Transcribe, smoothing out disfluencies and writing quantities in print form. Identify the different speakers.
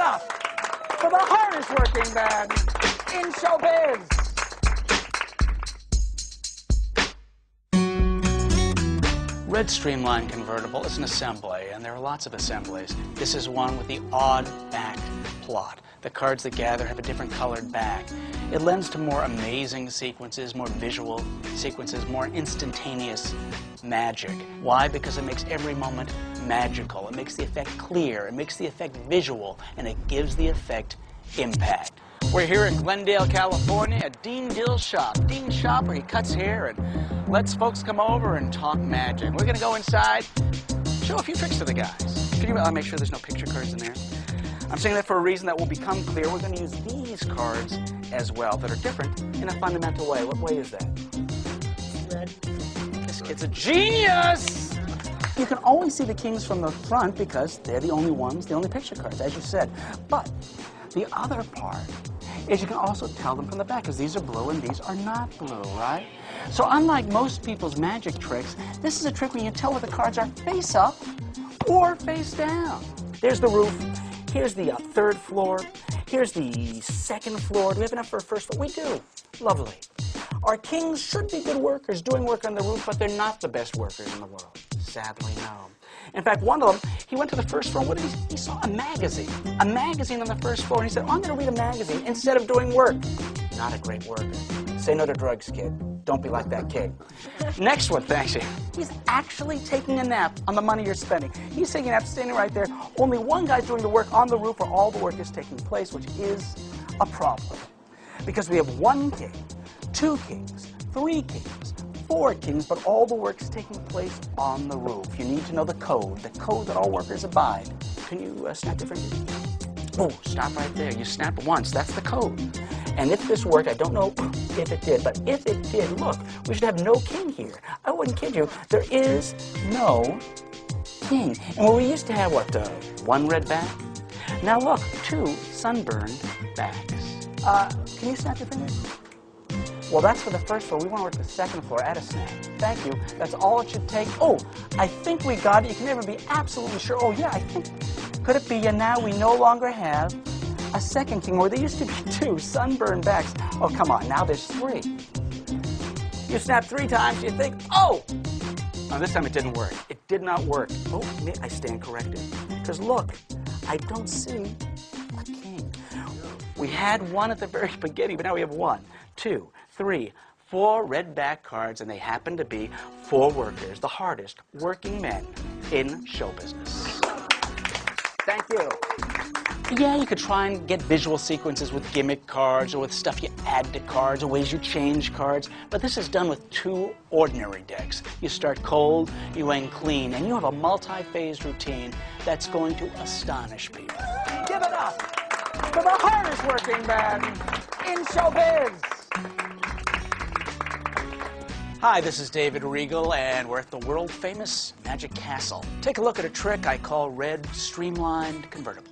Speaker 1: up for the hardest working man in showbiz. Red Streamline convertible is an assembly, and there are lots of assemblies. This is one with the odd back plot. The cards that gather have a different colored back. It lends to more amazing sequences, more visual sequences, more instantaneous magic. Why? Because it makes every moment magical. It makes the effect clear, it makes the effect visual, and it gives the effect impact. We're here in Glendale, California at Dean Dill's shop. Dean's shop where he cuts hair and lets folks come over and talk magic. We're going to go inside, show a few tricks to the guys. Can you make sure there's no picture cards in there? I'm saying that for a reason that will become clear. We're going to use these cards as well that are different in a fundamental way. What way is that? Red. This kid's a genius! You can always see the kings from the front because they're the only ones, the only picture cards, as you said. But the other part is you can also tell them from the back, because these are blue and these are not blue, right? So unlike most people's magic tricks, this is a trick where you tell where the cards are face up or face down. There's the roof. Here's the third floor. Here's the second floor. Do we have enough for a first floor? We do. Lovely. Our kings should be good workers doing work on the roof, but they're not the best workers in the world. Sadly, no. In fact, one of them, he went to the first floor. What did he saw a magazine on the first floor, and he said, oh, I'm going to read a magazine instead of doing work. Not a great worker. Say no to drugs, kid. Don't be like that kid. Next one, thanks you. He's actually taking a nap on the money you're spending. He's taking a nap standing right there. Only one guy's doing the work on the roof where all the work is taking place, which is a problem. Because we have one king, two kings, three kings, four kings, but all the work is taking place on the roof. You need to know the code that all workers abide. Can you snap your fingers? Oh, stop right there. You snap once. That's the code. And if this worked, I don't know if it did, but if it did, look, we should have no king here. I wouldn't kid you. There is no king. And where we used to have, what, one red back? Now look, two sunburned backs. Can you snap your fingers? Well, that's for the first floor. We want to work the second floor. Add a snap. Thank you. That's all it should take. Oh, I think we got it. You can never be absolutely sure. Oh, yeah, I think. Could it be? And now we no longer have a second king, where there used to be two sunburned backs. Oh, come on. Now there's three. You snap three times, you think, oh! Now, this time it didn't work. It did not work. Oh, I stand corrected. Because look, I don't see a king. We had one at the very beginning, but now we have 1, 2, 3, 4 red back cards, and they happen to be 4 workers, the hardest working men in show business. Thank you. Yeah, you could try and get visual sequences with gimmick cards or with stuff you add to cards or ways you change cards, but this is done with 2 ordinary decks. You start cold, you end clean, and you have a multi-phase routine that's going to astonish people. Give it up for the hardest working man in showbiz. Hi, this is David Regal, and we're at the world-famous Magic Castle. Take a look at a trick I call Red Streamlined Convertible.